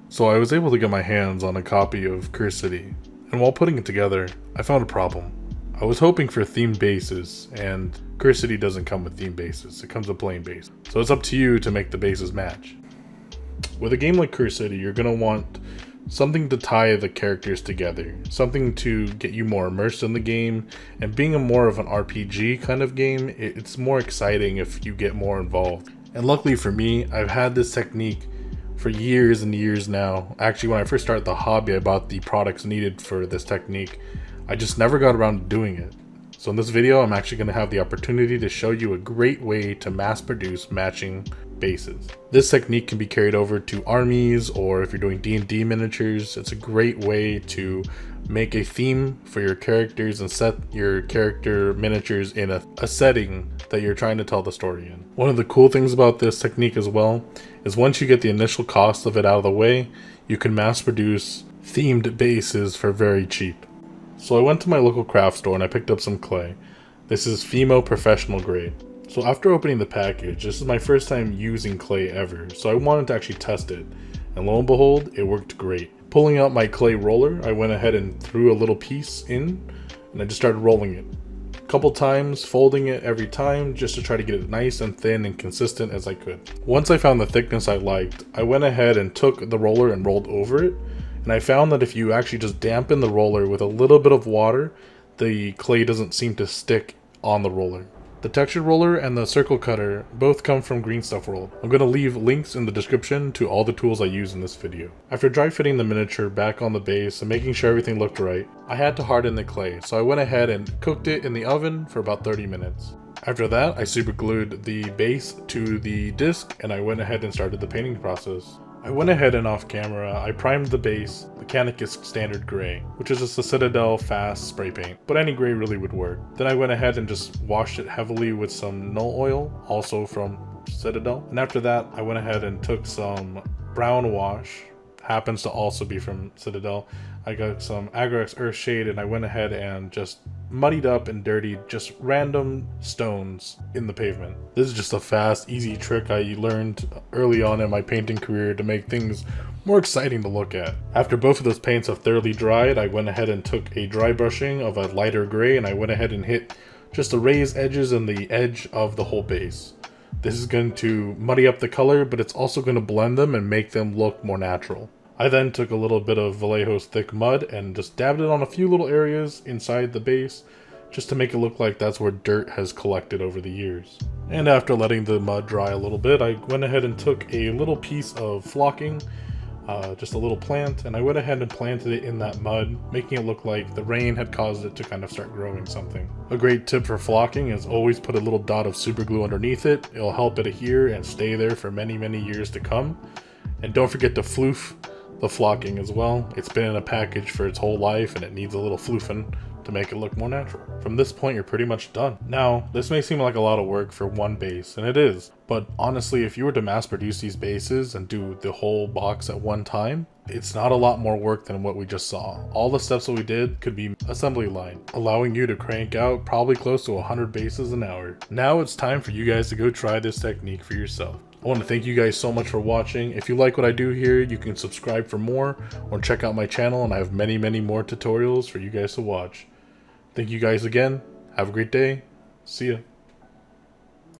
So I was able to get my hands on a copy of Curse City, and while putting it together, I found a problem. I was hoping for themed bases, and Curse City doesn't come with themed bases, it comes with plain base. So it's up to you to make the bases match. With a game like Curse City, you're going to want something to tie the characters together, something to get you more immersed in the game, and being a more of an RPG kind of game, it's more exciting if you get more involved. And luckily for me, I've had this technique for years and years now. Actually, when I first started the hobby, I bought the products needed for this technique. I just never got around to doing it. So in this video, I'm actually going to have the opportunity to show you a great way to mass produce matching bases. This technique can be carried over to armies, or if you're doing D&D miniatures, it's a great way to make a theme for your characters and set your character miniatures in a setting that you're trying to tell the story in. One of the cool things about this technique as well is once you get the initial cost of it out of the way, you can mass produce themed bases for very cheap. So I went to my local craft store and I picked up some clay. This is Fimo Professional Grade. So after opening the package, this is my first time using clay ever, so I wanted to actually test it. And lo and behold, it worked great. Pulling out my clay roller, I went ahead and threw a little piece in, and I just started rolling it. A couple times, folding it every time, just to try to get it nice and thin and consistent as I could. Once I found the thickness I liked, I went ahead and took the roller and rolled over it. And I found that if you actually just dampen the roller with a little bit of water, the clay doesn't seem to stick on the roller. The textured roller and the circle cutter both come from Green Stuff World. I'm going to leave links in the description to all the tools I use in this video. After dry fitting the miniature back on the base and making sure everything looked right, I had to harden the clay, so I went ahead and cooked it in the oven for about 30 minutes. After that, I super glued the base to the disc and I went ahead and started the painting process. I went ahead and off camera, I primed the base, Mechanicus Standard Gray, which is just a Citadel fast spray paint, but any gray really would work. Then I went ahead and just washed it heavily with some null oil, also from Citadel. And after that, I went ahead and took some brown wash, happens to also be from Citadel. I got some Agrax Earthshade and I went ahead and just muddied up and dirtied just random stones in the pavement. This is just a fast, easy trick I learned early on in my painting career to make things more exciting to look at. After both of those paints have thoroughly dried, I went ahead and took a dry brushing of a lighter gray and I went ahead and hit just the raised edges and the edge of the whole base. This is going to muddy up the color, but it's also going to blend them and make them look more natural. I then took a little bit of Vallejo's thick mud and just dabbed it on a few little areas inside the base just to make it look like that's where dirt has collected over the years. And after letting the mud dry a little bit, I went ahead and took a little piece of flocking, just a little plant, and I went ahead and planted it in that mud, making it look like the rain had caused it to kind of start growing something. A great tip for flocking is always put a little dot of super glue underneath it. It'll help it adhere and stay there for many, many years to come. And don't forget to floof the flocking as well. It's been in a package for its whole life and it needs a little floofing to make it look more natural. From this point, you're pretty much done. Now, this may seem like a lot of work for one base, and it is, but honestly, if you were to mass produce these bases and do the whole box at one time, it's not a lot more work than what we just saw. All the steps that we did could be assembly line, allowing you to crank out probably close to 100 bases an hour. Now it's time for you guys to go try this technique for yourself. I want to thank you guys so much for watching. If you like what I do here, you can subscribe for more or check out my channel, and I have many, many more tutorials for you guys to watch. Thank you guys again. Have a great day. See ya.